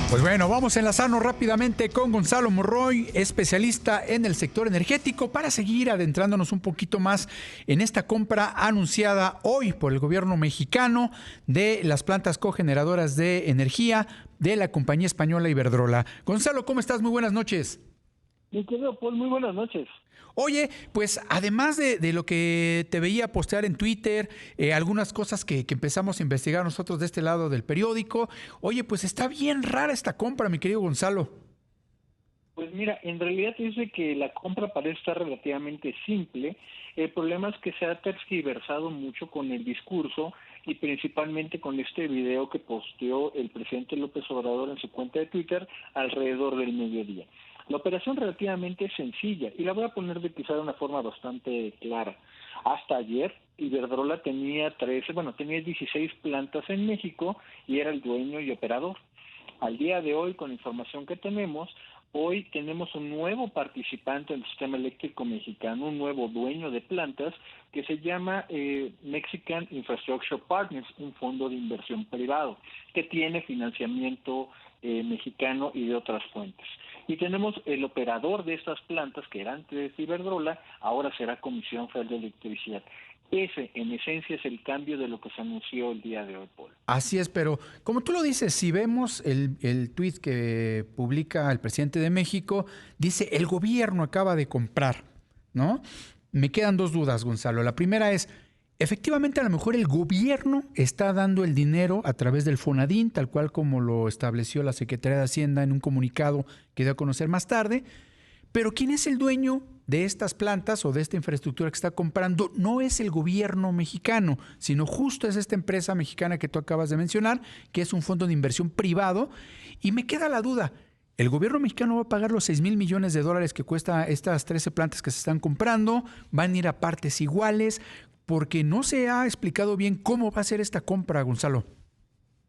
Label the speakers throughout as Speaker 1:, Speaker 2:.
Speaker 1: Pues bueno, vamos a enlazarnos rápidamente con Gonzalo Monroy, especialista en el sector energético, para seguir adentrándonos un poquito más en esta compra anunciada hoy por el gobierno mexicano de las plantas cogeneradoras de energía de la compañía española Iberdrola. Gonzalo, ¿cómo estás? Muy buenas noches.
Speaker 2: Mi querido Paul, muy buenas noches.
Speaker 1: Oye, pues además de lo que te veía postear en Twitter, algunas cosas que empezamos a investigar nosotros de este lado del periódico, oye, pues está bien rara esta compra, mi querido Gonzalo.
Speaker 2: Pues mira, en realidad dice que la compra parece estar relativamente simple. El problema es que se ha tergiversado mucho con el discurso y principalmente con este video que posteó el presidente López Obrador en su cuenta de Twitter alrededor del mediodía. La operación relativamente es sencilla y la voy a poner de quizá de una forma bastante clara. Hasta ayer, Iberdrola tenía 16 plantas en México y era el dueño y operador. Al día de hoy, con la información que tenemos, hoy tenemos un nuevo participante del sistema eléctrico mexicano, un nuevo dueño de plantas que se llama Mexican Infrastructure Partners, un fondo de inversión privado que tiene financiamiento mexicano y de otras fuentes. Y tenemos el operador de estas plantas, que era antes Iberdrola, ahora será Comisión Federal de Electricidad. Ese, en esencia, es el cambio de lo que se anunció el día de hoy, Paul.
Speaker 1: Así es, pero como tú lo dices, si vemos el tuit que publica el presidente de México, dice, el gobierno acaba de comprar, ¿no? Me quedan dos dudas, Gonzalo. La primera es, efectivamente, a lo mejor el gobierno está dando el dinero a través del Fonadín, tal cual como lo estableció la Secretaría de Hacienda en un comunicado que dio a conocer más tarde, pero ¿quién es el dueño de estas plantas o de esta infraestructura que está comprando? No es el gobierno mexicano, sino justo es esta empresa mexicana que tú acabas de mencionar, que es un fondo de inversión privado. Y me queda la duda, ¿el gobierno mexicano va a pagar los 6,000 millones de dólares que cuesta estas 13 plantas que se están comprando? ¿Van a ir a partes iguales? Porque no se ha explicado bien cómo va a ser esta compra, Gonzalo.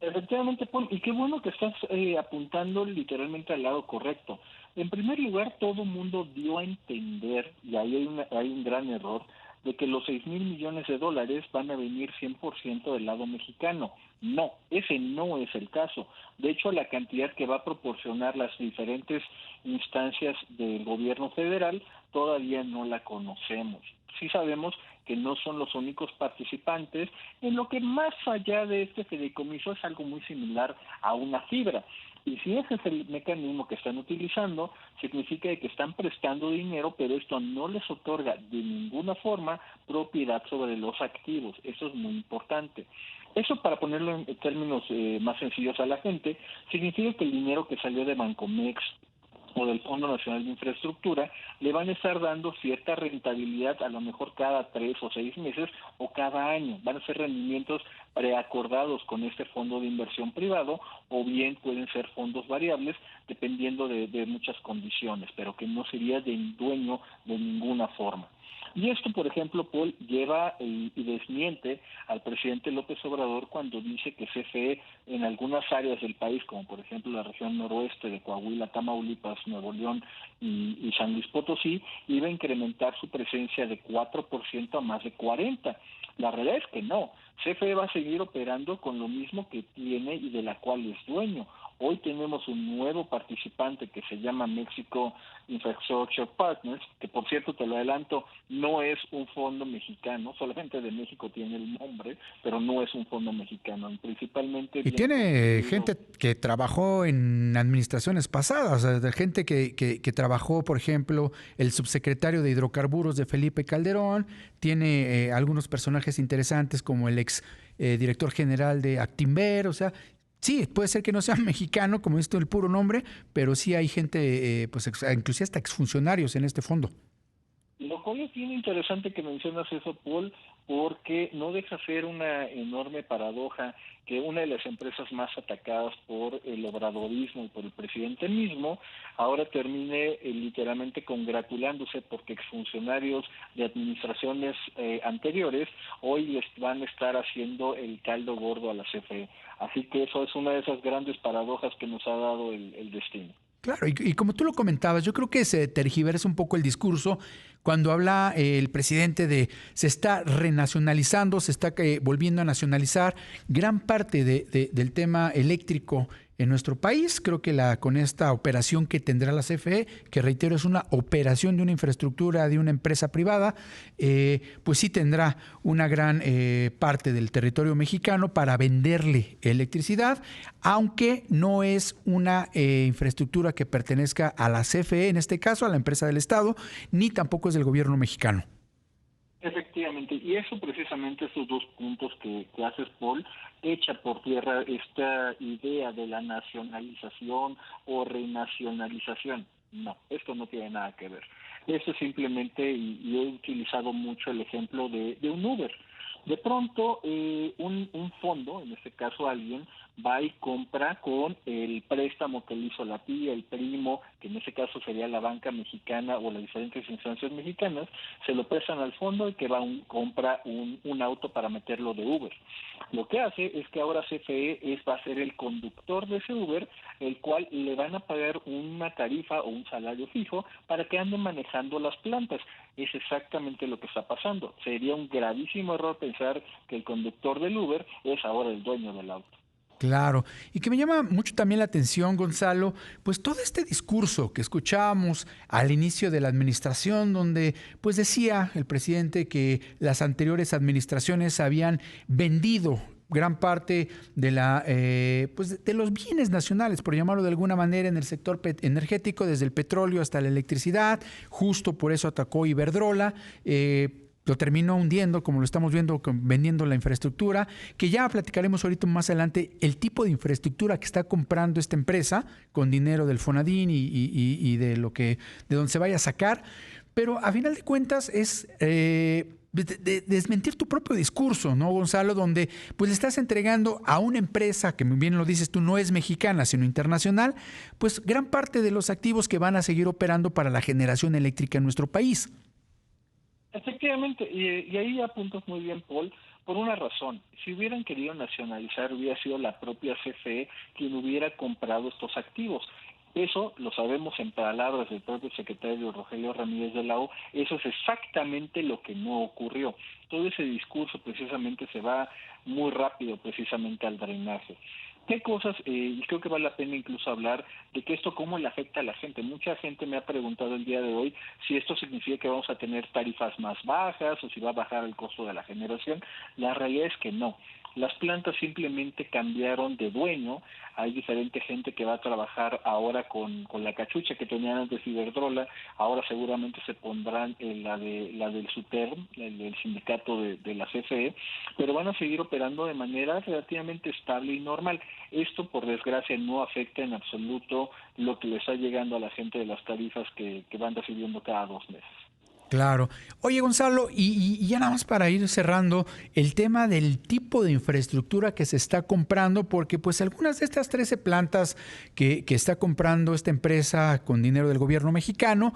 Speaker 2: Efectivamente, Paul, y qué bueno que estás apuntando literalmente al lado correcto. En primer lugar, todo el mundo dio a entender, y ahí hay un gran error, de que los 6,000 millones de dólares van a venir 100% del lado mexicano. No, ese no es el caso. De hecho, la cantidad que va a proporcionar las diferentes instancias del gobierno federal todavía no la conocemos. Sí sabemos que no son los únicos participantes, en lo que más allá de este fideicomiso es algo muy similar a una fibra. Y si ese es el mecanismo que están utilizando, significa que están prestando dinero, pero esto no les otorga de ninguna forma propiedad sobre los activos. Eso es muy importante. Eso, para ponerlo en términos más sencillos a la gente, significa que el dinero que salió de Bancomex o del Fondo Nacional de Infraestructura, le van a estar dando cierta rentabilidad, a lo mejor cada 3 o 6 meses o cada año. Van a ser rendimientos preacordados con este fondo de inversión privado, o bien pueden ser fondos variables, dependiendo de muchas condiciones, pero que no sería del dueño de ninguna forma. Y esto, por ejemplo, Paul, lleva y desmiente al presidente López Obrador cuando dice que CFE en algunas áreas del país, como por ejemplo la región noroeste de Coahuila, Tamaulipas, Nuevo León y San Luis Potosí, iba a incrementar su presencia de 4% a más de 40%. La realidad es que no. CFE va a seguir operando con lo mismo que tiene y de la cual es dueño. Hoy tenemos un nuevo participante que se llama Mexico Infrastructure Partners, que por cierto, te lo adelanto, no es un fondo mexicano, solamente de México tiene el nombre, pero no es un fondo mexicano, principalmente...
Speaker 1: Y tiene gente que trabajó en administraciones pasadas, o sea, de gente que trabajó, por ejemplo, el subsecretario de Hidrocarburos de Felipe Calderón, tiene algunos personajes interesantes como el ex director general de Actinver, o sea... Sí, puede ser que no sea mexicano, como esto el puro nombre, pero sí hay gente, pues inclusive hasta exfuncionarios en este fondo.
Speaker 2: Lo cual es bien interesante que mencionas eso, Paul, porque no deja ser una enorme paradoja que una de las empresas más atacadas por el obradorismo y por el presidente mismo ahora termine literalmente congratulándose porque exfuncionarios de administraciones anteriores hoy les van a estar haciendo el caldo gordo a la CFE. Así que eso es una de esas grandes paradojas que nos ha dado el destino.
Speaker 1: Claro, y como tú lo comentabas, yo creo que se tergiversa un poco el discurso cuando habla el presidente de se está renacionalizando, se está volviendo a nacionalizar gran parte del tema eléctrico en nuestro país. Creo que con esta operación que tendrá la CFE, que reitero es una operación de una infraestructura de una empresa privada, pues sí tendrá una gran parte del territorio mexicano para venderle electricidad, aunque no es una infraestructura que pertenezca a la CFE, en este caso a la empresa del Estado, ni tampoco es del gobierno mexicano.
Speaker 2: Efectivamente, y eso precisamente, esos dos puntos que haces, Paul, echa por tierra esta idea de la nacionalización o renacionalización. No, esto no tiene nada que ver. Eso simplemente, y he utilizado mucho el ejemplo de un Uber. De pronto, un fondo, en este caso alguien, va y compra con el préstamo que le hizo la tía, el primo, que en ese caso sería la banca mexicana o las diferentes instancias mexicanas, se lo prestan al fondo y que compra un auto para meterlo de Uber. Lo que hace es que ahora CFE va a ser el conductor de ese Uber, el cual le van a pagar una tarifa o un salario fijo para que ande manejando las plantas. Es exactamente lo que está pasando. Sería un gravísimo error pensar que el conductor del Uber es ahora el dueño del auto.
Speaker 1: Claro, y que me llama mucho también la atención, Gonzalo, pues todo este discurso que escuchábamos al inicio de la administración, donde pues decía el presidente que las anteriores administraciones habían vendido gran parte de pues de los bienes nacionales, por llamarlo de alguna manera, en el sector energético, desde el petróleo hasta la electricidad. Justo por eso atacó Iberdrola. Lo terminó hundiendo, como lo estamos viendo, vendiendo la infraestructura, que ya platicaremos ahorita más adelante el tipo de infraestructura que está comprando esta empresa con dinero del Fonadín y de donde se vaya a sacar. Pero a final de cuentas es desmentir tu propio discurso, ¿no, Gonzalo? Donde pues le estás entregando a una empresa que, muy bien lo dices tú, no es mexicana, sino internacional, pues gran parte de los activos que van a seguir operando para la generación eléctrica en nuestro país.
Speaker 2: Efectivamente, y ahí apuntas muy bien, Paul, por una razón. Si hubieran querido nacionalizar, hubiera sido la propia CFE quien hubiera comprado estos activos. Eso lo sabemos en palabras del propio secretario Rogelio Ramírez de la O, eso es exactamente lo que no ocurrió. Todo ese discurso precisamente se va muy rápido precisamente al drenaje. ¿Qué cosas? Y creo que vale la pena incluso hablar de que esto cómo le afecta a la gente. Mucha gente me ha preguntado el día de hoy si esto significa que vamos a tener tarifas más bajas o si va a bajar el costo de la generación. La realidad es que no. Las plantas simplemente cambiaron de dueño. Hay diferente gente que va a trabajar ahora con la cachucha que tenían antes Iberdrola. Ahora seguramente se pondrán la del SUTERM, el sindicato de la CFE, pero van a seguir operando de manera relativamente estable y normal. Esto, por desgracia, no afecta en absoluto lo que le está llegando a la gente de las tarifas que van recibiendo cada 2 meses.
Speaker 1: Claro. Oye, Gonzalo, y ya nada más para ir cerrando, el tema del tipo de infraestructura que se está comprando, porque pues algunas de estas 13 plantas que está comprando esta empresa con dinero del gobierno mexicano,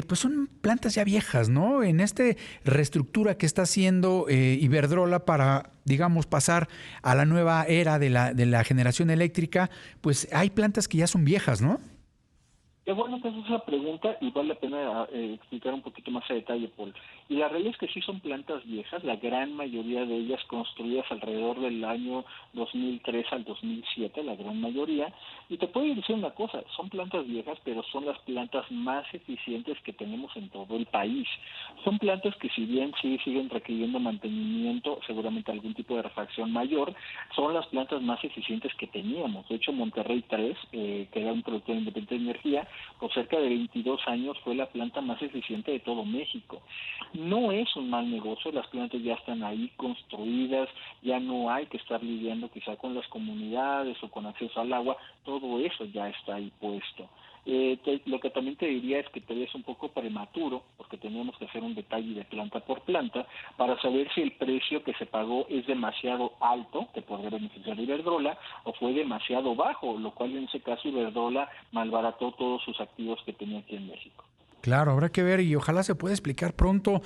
Speaker 1: pues son plantas ya viejas, ¿no? En esta reestructura que está haciendo Iberdrola para, digamos, pasar a la nueva era de la generación eléctrica, pues hay plantas que ya son viejas, ¿no?
Speaker 2: Qué bueno que haces esa pregunta y vale la pena explicar un poquito más a detalle, Paul. Y la realidad es que sí son plantas viejas, la gran mayoría de ellas construidas alrededor del año 2003 al 2007, la gran mayoría. Y te puedo decir una cosa, son plantas viejas, pero son las plantas más eficientes que tenemos en todo el país. Son plantas que si bien sí siguen requiriendo mantenimiento, seguramente algún tipo de refracción mayor, son las plantas más eficientes que teníamos. De hecho, Monterrey 3, que era un productor independiente de energía, por cerca de 22 años fue la planta más eficiente de todo México. No es un mal negocio, las plantas ya están ahí construidas, ya no hay que estar lidiando quizá con las comunidades o con acceso al agua, todo eso ya está ahí puesto. Lo que también te diría es que te ves un poco prematuro, porque teníamos que hacer un detalle de planta por planta, para saber si el precio que se pagó es demasiado alto, que podría beneficiar a Iberdrola, o fue demasiado bajo, lo cual en ese caso Iberdrola malbarató todos sus activos que tenía aquí en México.
Speaker 1: Claro, habrá que ver y ojalá se pueda explicar pronto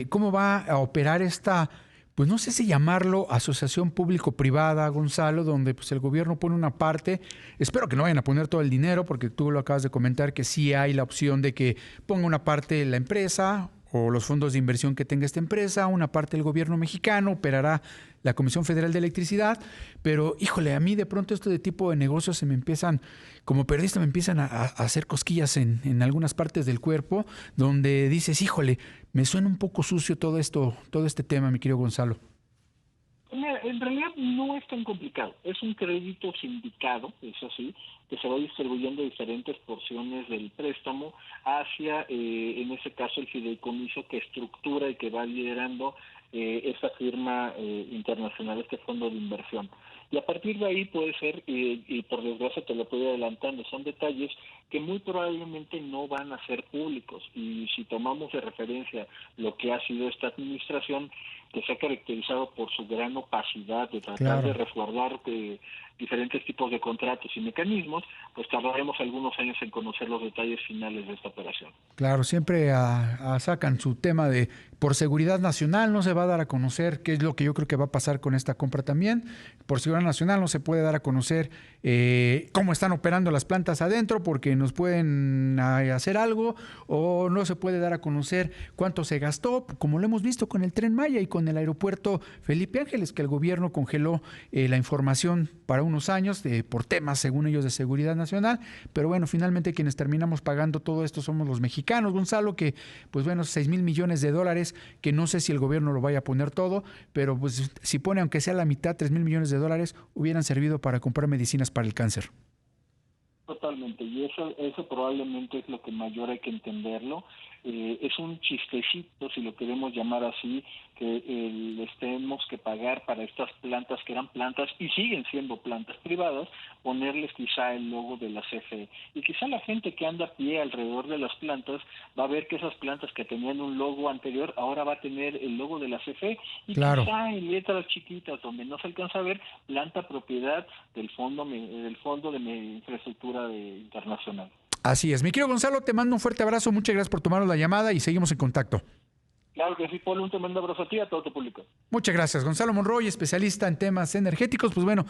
Speaker 1: cómo va a operar esta, pues no sé si llamarlo asociación público-privada, Gonzalo, donde pues el gobierno pone una parte. Espero que no vayan a poner todo el dinero, porque tú lo acabas de comentar que sí hay la opción de que ponga una parte la empresa, o los fondos de inversión que tenga esta empresa, una parte del gobierno mexicano, operará la Comisión Federal de Electricidad, pero híjole, a mí de pronto esto de tipo de negocios se me empiezan, como periodista me empiezan a hacer cosquillas en algunas partes del cuerpo, donde dices, híjole, me suena un poco sucio todo este tema, mi querido Gonzalo.
Speaker 2: Mira, en realidad no es tan complicado. Es un crédito sindicado, eso sí, que se va distribuyendo diferentes porciones del préstamo hacia, en ese caso, el fideicomiso que estructura y que va liderando esa firma internacional, este fondo de inversión. Y a partir de ahí puede ser, y por desgracia te lo estoy adelantando, son detalles que muy probablemente no van a ser públicos. Y si tomamos de referencia lo que ha sido esta administración, que se ha caracterizado por su gran opacidad de tratar de resguardar diferentes tipos de contratos y mecanismos, pues tardaremos algunos años en conocer los detalles finales de esta operación.
Speaker 1: Claro, siempre sacan su tema de por seguridad nacional no se va a dar a conocer, qué es lo que yo creo que va a pasar con esta compra también. Por seguridad nacional no se puede dar a conocer cómo están operando las plantas adentro porque nos pueden hacer algo, o no se puede dar a conocer cuánto se gastó, como lo hemos visto con el Tren Maya y con el aeropuerto Felipe Ángeles, que el gobierno congeló la información para unos años por temas, según ellos, de seguridad nacional. Pero bueno, finalmente quienes terminamos pagando todo esto somos los mexicanos, Gonzalo, que pues bueno, 6,000 millones de dólares, que no sé si el gobierno lo vaya a poner todo, pero pues si pone aunque sea la mitad, 3,000 millones de dólares, hubieran servido para comprar medicinas para el cáncer.
Speaker 2: Totalmente, y eso probablemente es lo que mayor hay que entenderlo. Es un chistecito, si lo queremos llamar así, que les tenemos que pagar para estas plantas que eran plantas y siguen siendo plantas privadas, ponerles quizá el logo de la CFE. Y quizá la gente que anda a pie alrededor de las plantas va a ver que esas plantas que tenían un logo anterior ahora va a tener el logo de la CFE, y
Speaker 1: claro,
Speaker 2: quizá en letras chiquitas donde no se alcanza a ver, planta propiedad del fondo de infraestructura internacional.
Speaker 1: Así es. Mi querido Gonzalo, te mando un fuerte abrazo, muchas gracias por tomarnos la llamada y seguimos en contacto.
Speaker 2: Claro que sí, Paul, un tremendo abrazo a ti y a todo tu público.
Speaker 1: Muchas gracias. Gonzalo Monroy, especialista en temas energéticos. Pues bueno,